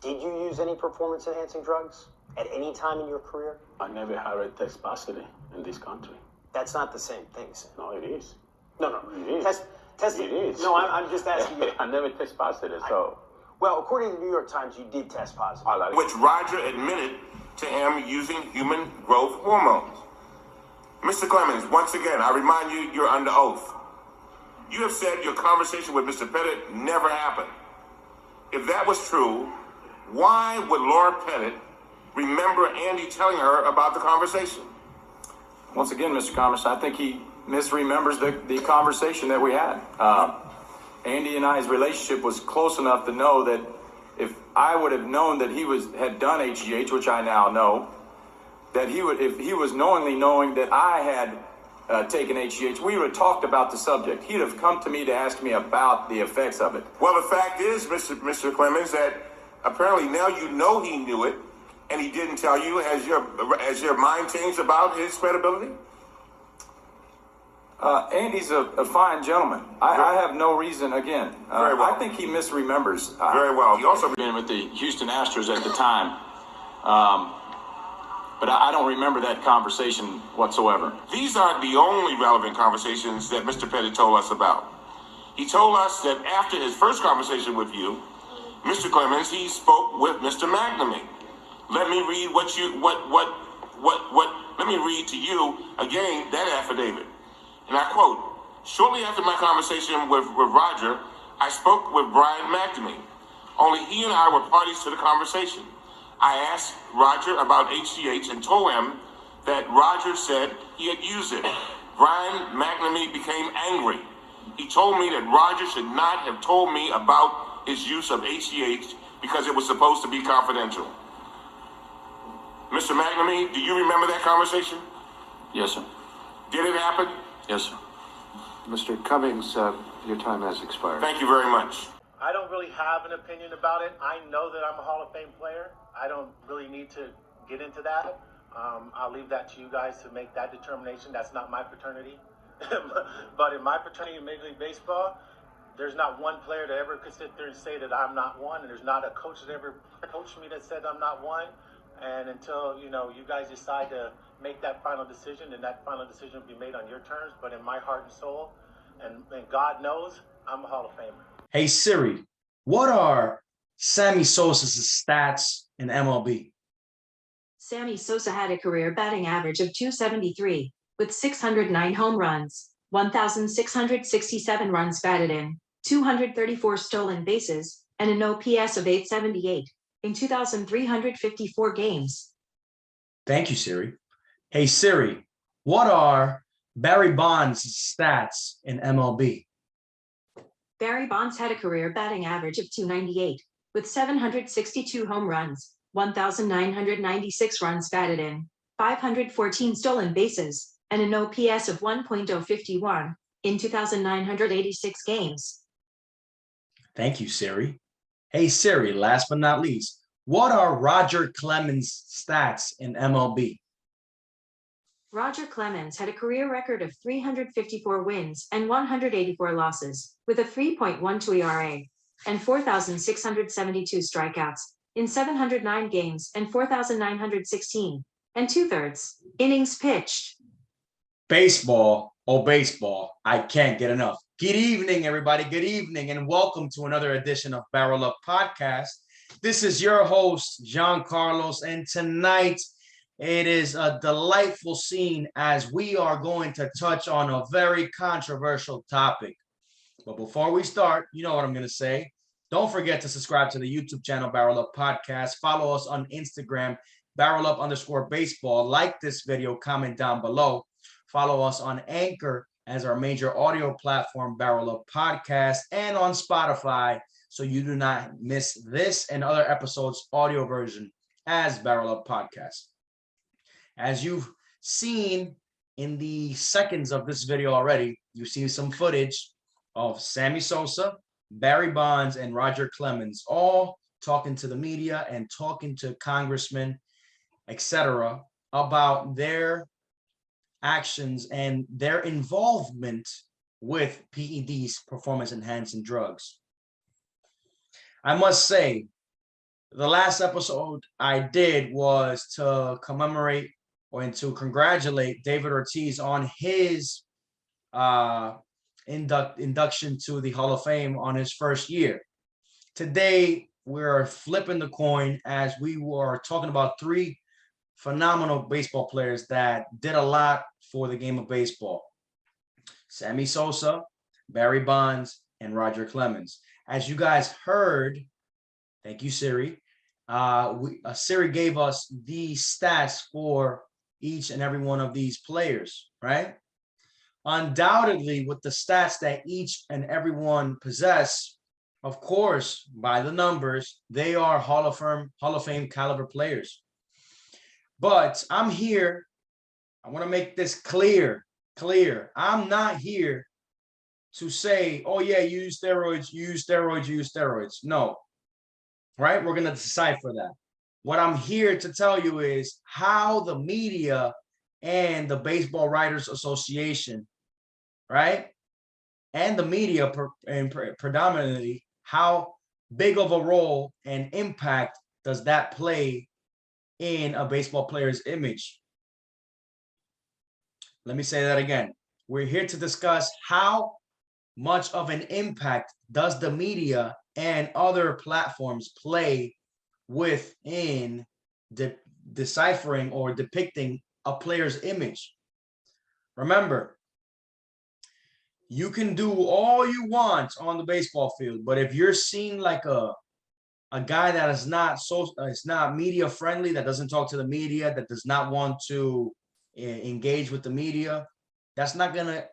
Did you use any performance-enhancing drugs at any time in your career? I never had a test positive in this country. That's not the same thing, Sam. No, it is. No. It is. Test It is. No, I'm just asking you. I never test positive, so. Well, according to the New York Times, you did test positive. Which Roger admitted to him using human growth hormones. Mr. Clemens, once again, I remind you, you're under oath. You have said your conversation with Mr. Pettit never happened. If that was true, why would Laura Pettit remember Andy telling her about the conversation? Once again, Mr. Commerce, I think he misremembers the conversation that we had. Andy and I's relationship was close enough to know that if I would have known that he had done HGH, which I now know, that if he was knowing that I had taken HGH, we would have talked about the subject. He'd have come to me to ask me about the effects of it. Well, the fact is, Mr. Clemens, that apparently now you know he knew it, and he didn't tell you. Has your mind changed about his credibility? Andy's a fine gentleman. I have no reason, again. Very well. I think he misremembers. Very well. He also been with the Houston Astros at the time. But I don't remember that conversation whatsoever. These aren't the only relevant conversations that Mr. Pettit told us about. He told us that after his first conversation with you, Mr. Clemens, he spoke with Mr. McNamee. Let me read let me read to you again that affidavit. And I quote, shortly after my conversation with Roger, I spoke with Brian McNamee. Only he and I were parties to the conversation. I asked Roger about HGH and told him that Roger said he had used it. Brian McNamee became angry. He told me that Roger should not have told me about his use of HGH because it was supposed to be confidential. Mr. McNamee, do you remember that conversation? Yes, sir. Did it happen? Yes, sir. Mr. Cummings, your time has expired. Thank you very much. I don't really have an opinion about it. I know that I'm a Hall of Fame player. I don't really need to get into that. I'll leave that to you guys to make that determination. That's not my fraternity. But in my fraternity in Major League Baseball, there's not one player that ever could sit there and say that I'm not one, and there's not a coach that ever coached me that said I'm not one. And until you guys decide to make that final decision, and that final decision will be made on your terms. But in my heart and soul, and God knows, I'm a Hall of Famer. Hey Siri, what are Sammy Sosa's stats in MLB? Sammy Sosa had a career batting average of .273 with 609 home runs, 1,667 runs batted in, 234 stolen bases, and an OPS of .878 in 2,354 games. Thank you, Siri. Hey Siri, what are Barry Bonds' stats in MLB? Barry Bonds had a career batting average of .298 with 762 home runs, 1,996 runs batted in, 514 stolen bases, and an OPS of 1.051 in 2,986 games. Thank you, Siri. Hey Siri, last but not least, what are Roger Clemens' stats in MLB? Roger Clemens had a career record of 354 wins and 184 losses, with a 3.12 ERA and 4,672 strikeouts in 709 games and 4,916 and 2/3 innings pitched. Baseball, oh baseball, I can't get enough. Good evening, everybody. Good evening, and welcome to another edition of Barrel Up Podcast. This is your host, John Carlos, and tonight it is a delightful scene as we are going to touch on a very controversial topic. But before we start, you know what I'm going to say. Don't forget to subscribe to the YouTube channel, Barrel Up Podcast. Follow us on Instagram, BarrelUp_baseball. Like this video, comment down below. Follow us on Anchor as our major audio platform, Barrel Up Podcast, and on Spotify, so you do not miss this and other episodes audio version as Barrel Up Podcast. As you've seen in the seconds of this video already, you've seen some footage of Sammy Sosa, Barry Bonds, and Roger Clemens all talking to the media and talking to congressmen, etc., about their actions and their involvement with PEDs, performance enhancing drugs. I must say, the last episode I did was to commemorate or to congratulate David Ortiz on his induction to the Hall of Fame on his first year. Today, we're flipping the coin as we were talking about three phenomenal baseball players that did a lot for the game of baseball. Sammy Sosa, Barry Bonds, and Roger Clemens. As you guys heard, thank you, Siri. Siri gave us the stats for each and every one of these players, right? Undoubtedly, with the stats that each and every one possess, of course, by the numbers, they are Hall of Fame caliber players. But I'm here. I want to make this clear. I'm not here to say, oh yeah, use steroids, use steroids, use steroids. No, right? We're going to decipher that. What I'm here to tell you is how the media and the Baseball Writers Association, right? And the media predominantly, how big of a role and impact does that play in a baseball player's image? Let me say that again. We're here to discuss how much of an impact does the media and other platforms play within deciphering or depicting a player's image. Remember, you can do all you want on the baseball field, but if you're seen like a guy that is not media friendly, that doesn't talk to the media, that does not want to engage with the media, that's not going to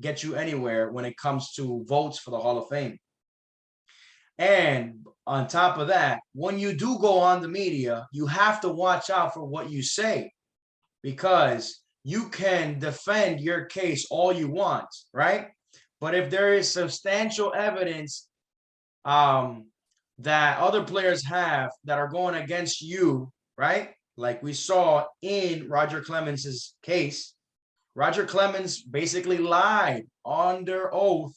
get you anywhere when it comes to votes for the Hall of Fame. And on top of that, when you do go on the media, you have to watch out for what you say, because you can defend your case all you want, right? But if there is substantial evidence that other players have that are going against you, right? Like we saw in Roger Clemens's case, Roger Clemens basically lied under oath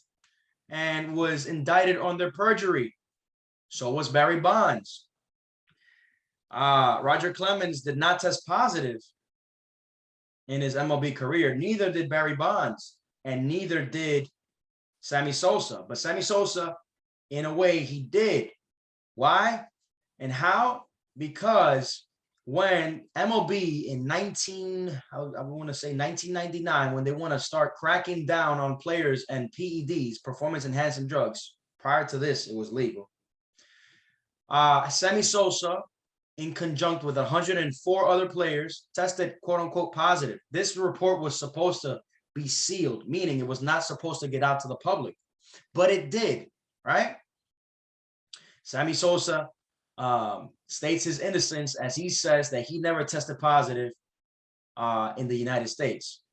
and was indicted under perjury. So was Barry Bonds. Roger Clemens did not test positive in his MLB career. Neither did Barry Bonds, and neither did Sammy Sosa. But Sammy Sosa, in a way, he did. Why and how? Because when MLB in 1999, when they want to start cracking down on players and PEDs, performance enhancing drugs. Prior to this, it was legal. Sammy Sosa, in conjunct with 104 other players, tested quote unquote positive. This report was supposed to be sealed, meaning it was not supposed to get out to the public, but it did, right? Sammy Sosa states his innocence as he says that he never tested positive in the United States.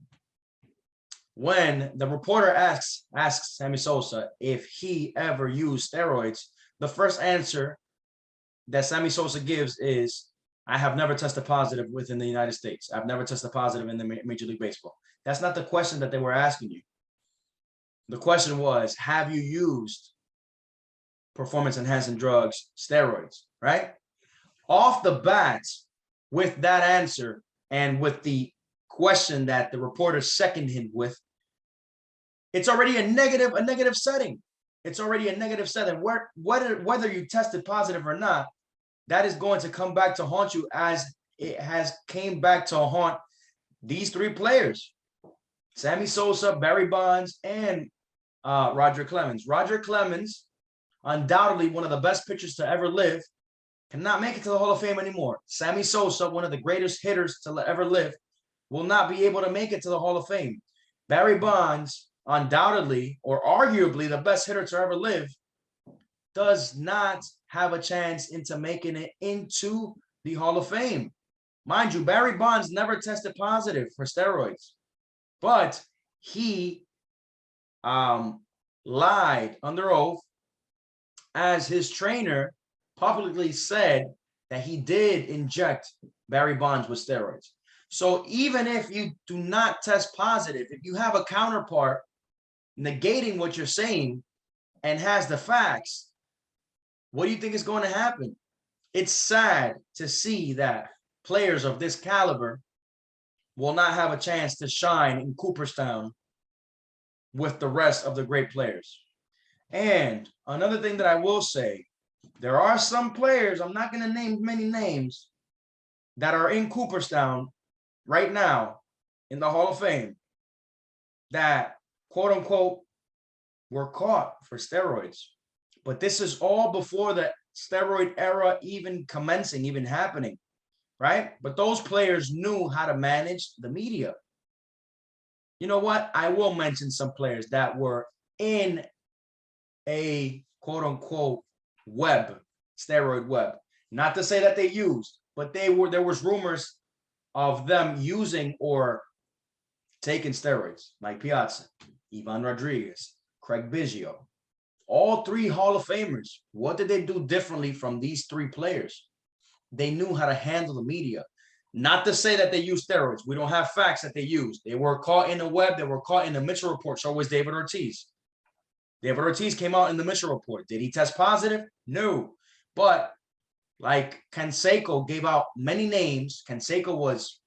When the reporter asks Sammy Sosa if he ever used steroids, the first answer that Sammy Sosa gives is, I have never tested positive within the United States. I've never tested positive in the Major League Baseball. That's not the question that they were asking you. The question was, have you used performance enhancing drugs, steroids, right? Off the bat, with that answer and with the question that the reporter seconded him with, it's already a negative setting. It's already a negative setting. Whether you tested positive or not, that is going to come back to haunt you, as it has came back to haunt these three players: Sammy Sosa, Barry Bonds, and Roger Clemens. Roger Clemens, undoubtedly one of the best pitchers to ever live, cannot make it to the Hall of Fame anymore. Sammy Sosa, one of the greatest hitters to ever live, will not be able to make it to the Hall of Fame. Barry Bonds, undoubtedly or arguably the best hitter to ever live, does not have a chance into making it into the Hall of Fame. Mind you, Barry Bonds never tested positive for steroids, but he lied under oath, as his trainer publicly said that he did inject Barry Bonds with steroids. So even if you do not test positive, if you have a counterpart negating what you're saying and has the facts, what do you think is going to happen? It's sad to see that players of this caliber will not have a chance to shine in Cooperstown with the rest of the great players. And another thing that I will say, there are some players, I'm not going to name many names, that are in Cooperstown right now in the Hall of Fame that, quote unquote, were caught for steroids. But this is all before the steroid era even commencing, even happening, right? But those players knew how to manage the media. You know what? I will mention some players that were in a quote unquote steroid web. Not to say that they used, but there was rumors of them using or taking steroids, like Piazza, Ivan Rodriguez, Craig Biggio, all three Hall of Famers. What did they do differently from these three players? They knew how to handle the media. Not to say that they used steroids. We don't have facts that they used. They were caught in the web. They were caught in the Mitchell report. So was David Ortiz. David Ortiz came out in the Mitchell report. Did he test positive? No. But like Canseco gave out many names. Canseco was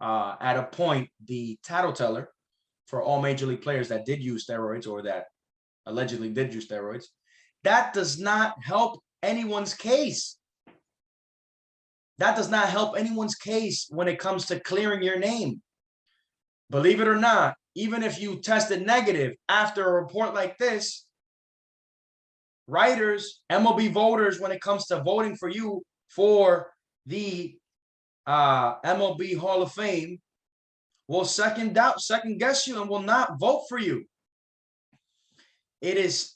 at a point the tattleteller for all major league players that did use steroids or that allegedly did use steroids. That does not help anyone's case. That does not help anyone's case when it comes to clearing your name. Believe it or not, even if you tested negative after a report like this, writers, MLB voters, when it comes to voting for you for the MLB Hall of Fame, will second guess you and will not vote for you. It is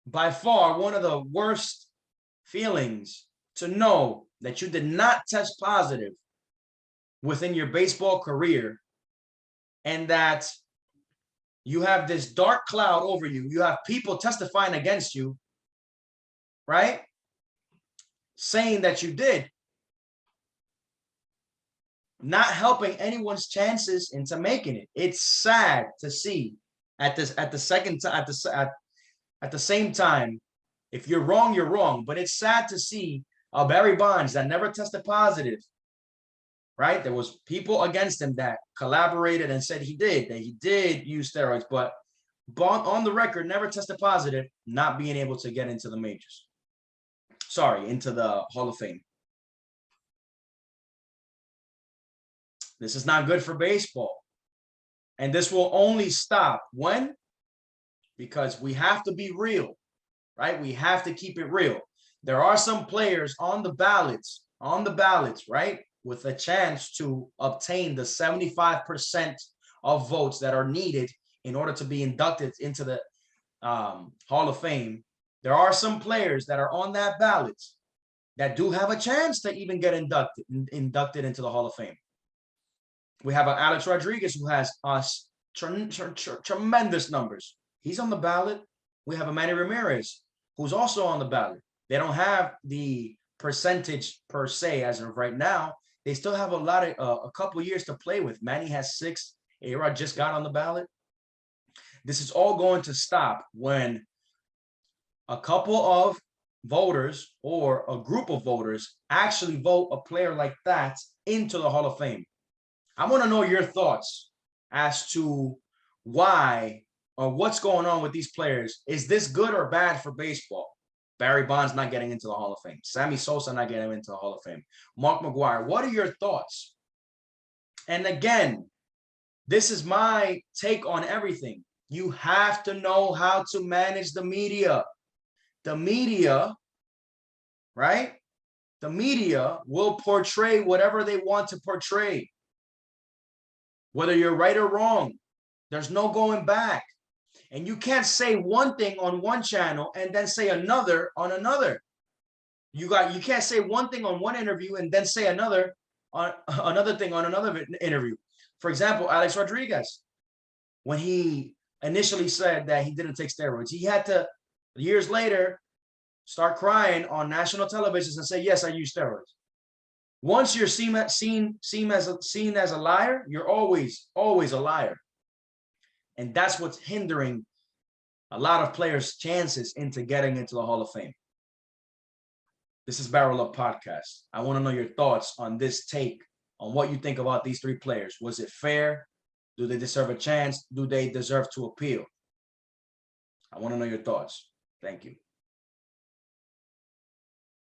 by far one of the worst feelings to know that you did not test positive within your baseball career and that you have this dark cloud over you. You have people testifying against you, right? Saying that you did. Not helping anyone's chances into making it. It's sad to see at the same time, if you're wrong, you're wrong. But it's sad to see Barry Bonds that never tested positive, right? There was people against him that collaborated and said that he did use steroids, but on the record, never tested positive, not being able to get into the majors. Sorry, into the Hall of Fame. This is not good for baseball. And this will only stop when? Because we have to be real, right? We have to keep it real. There are some players on the ballots, right? With a chance to obtain the 75% of votes that are needed in order to be inducted into the Hall of Fame. There are some players that are on that ballot that do have a chance to even get inducted into the Hall of Fame. We have an Alex Rodriguez who has tremendous numbers. He's on the ballot. We have a Manny Ramirez who's also on the ballot. They don't have the percentage per se as of right now. They still have a couple years to play with. Manny has 6. A-Rod just got on the ballot. This is all going to stop when a couple of voters or a group of voters actually vote a player like that into the Hall of Fame. I want to know your thoughts as to why or what's going on with these players. Is this good or bad for baseball? Barry Bonds not getting into the Hall of Fame. Sammy Sosa not getting into the Hall of Fame. Mark McGwire, what are your thoughts? And again, this is my take on everything. You have to know how to manage the media. The media, right? The media will portray whatever they want to portray. Whether you're right or wrong, there's no going back. And you can't say one thing on one channel and then say another on another. You can't say one thing on one interview and then say another thing on another interview. For example, Alex Rodriguez, when he initially said that he didn't take steroids, he had to years later start crying on national television and say, "Yes, I use steroids." Once you're seen as a liar, you're always a liar. And that's what's hindering a lot of players' chances into getting into the Hall of Fame. This is Barrel Up Podcast. I want to know your thoughts on this take, on what you think about these three players. Was it fair? Do they deserve a chance? Do they deserve to appeal? I want to know your thoughts. Thank you.